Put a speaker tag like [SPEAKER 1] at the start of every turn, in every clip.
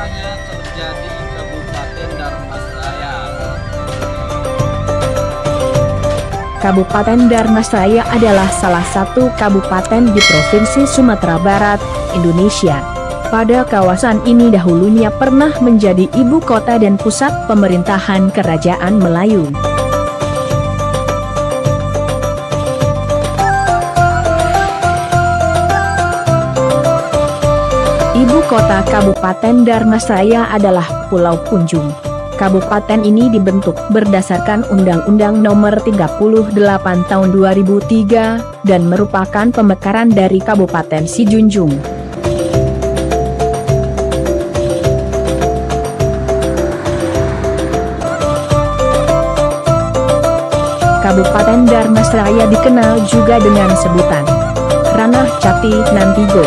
[SPEAKER 1] semuanya terjadi di Kabupaten Dharmasraya.
[SPEAKER 2] Kabupaten Dharmasraya adalah salah satu kabupaten di Provinsi Sumatera Barat, Indonesia. Pada kawasan ini dahulunya pernah menjadi ibu kota dan pusat pemerintahan Kerajaan Melayu. Ibu kota Kabupaten Dharmasraya adalah Pulau Punjung. Kabupaten ini dibentuk berdasarkan Undang-Undang Nomor 38 Tahun 2003 dan merupakan pemekaran dari Kabupaten Sijunjung. Kabupaten Dharmasraya dikenal juga dengan sebutan Ranah Cati Nantigo.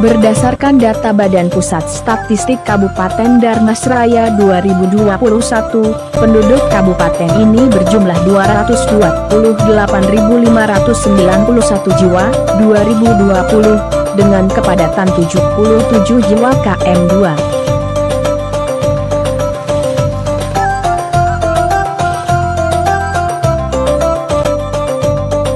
[SPEAKER 2] Berdasarkan data Badan Pusat Statistik Kabupaten Dharmasraya 2021, penduduk kabupaten ini berjumlah 228.591 jiwa 2020 dengan kepadatan 77 jiwa km2.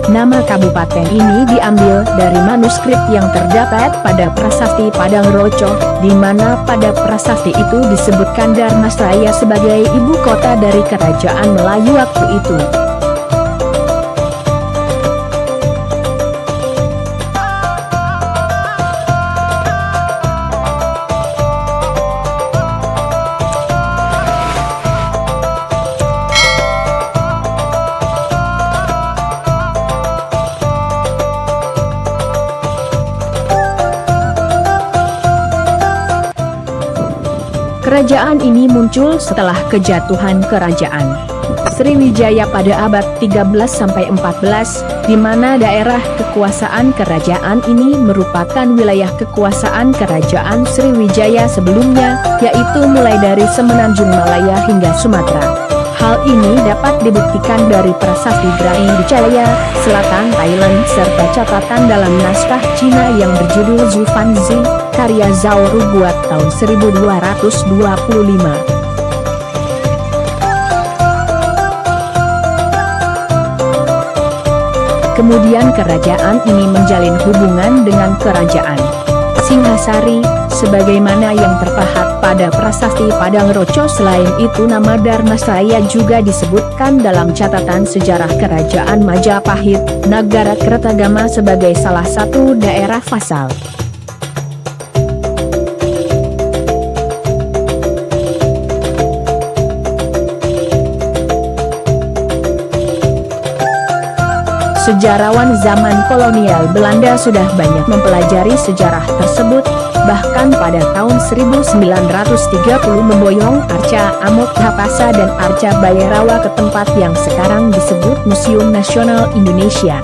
[SPEAKER 2] Nama kabupaten ini diambil dari manuskrip yang terdapat pada Prasasti Padang Roco, di mana pada prasasti itu disebutkan Dharmasraya sebagai ibu kota dari Kerajaan Melayu waktu itu. Kerajaan ini muncul setelah kejatuhan Kerajaan Sriwijaya pada abad 13–14, di mana daerah kekuasaan kerajaan ini merupakan wilayah kekuasaan Kerajaan Sriwijaya sebelumnya, yaitu mulai dari Semenanjung Malaya hingga Sumatera. Hal ini dapat dibuktikan dari prasasti Grai di Caya, Selatan Thailand, serta catatan dalam naskah Cina yang berjudul Zhufanzi, karya Zhao Ruguat tahun 1225. Kemudian kerajaan ini menjalin hubungan dengan Kerajaan Singhasari, sebagaimana yang terpahat pada Prasasti Padang Roco. Selain itu, nama Dharmasraya juga disebutkan dalam catatan sejarah Kerajaan Majapahit, Negara Kertagama sebagai salah satu daerah vasal. Sejarawan zaman kolonial Belanda sudah banyak mempelajari sejarah tersebut, bahkan pada tahun 1930 memboyong Arca Amok Hapasa dan Arca Bayerawa ke tempat yang sekarang disebut Museum Nasional Indonesia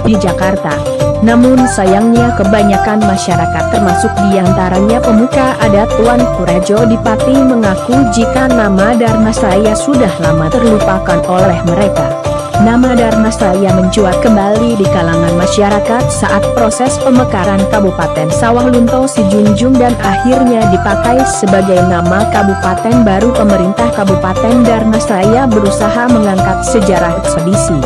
[SPEAKER 2] di Jakarta. Namun sayangnya kebanyakan masyarakat termasuk diantaranya pemuka adat Tuan Kurajo di Pati mengaku jika nama Dharmasraya sudah lama terlupakan oleh mereka. Nama Dharmasraya mencuat kembali di kalangan masyarakat saat proses pemekaran Kabupaten Sawah Lunto Sijunjung dan akhirnya dipakai sebagai nama kabupaten baru. Pemerintah Kabupaten Dharmasraya berusaha mengangkat sejarah ekspedisi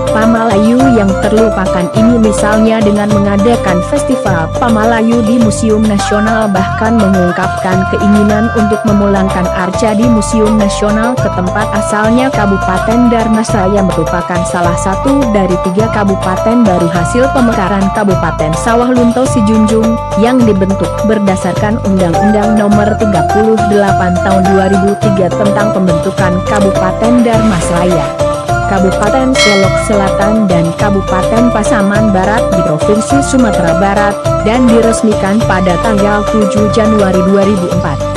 [SPEAKER 2] Pamalayu yang terlupakan ini, misalnya dengan mengadakan Festival Pamalayu di Museum Nasional, bahkan mengungkapkan keinginan untuk memulangkan Arca di Museum Nasional ke tempat asalnya. Kabupaten Dharmasraya merupakan salah satu dari 3 kabupaten baru hasil pemekaran Kabupaten Sawah Lunto Sijunjung yang dibentuk berdasarkan Undang-Undang Nomor 38 Tahun 2003 tentang pembentukan Kabupaten Dharmasraya, Kabupaten Solok Selatan dan Kabupaten Pasaman Barat di Provinsi Sumatera Barat, dan diresmikan pada tanggal 7 Januari 2004.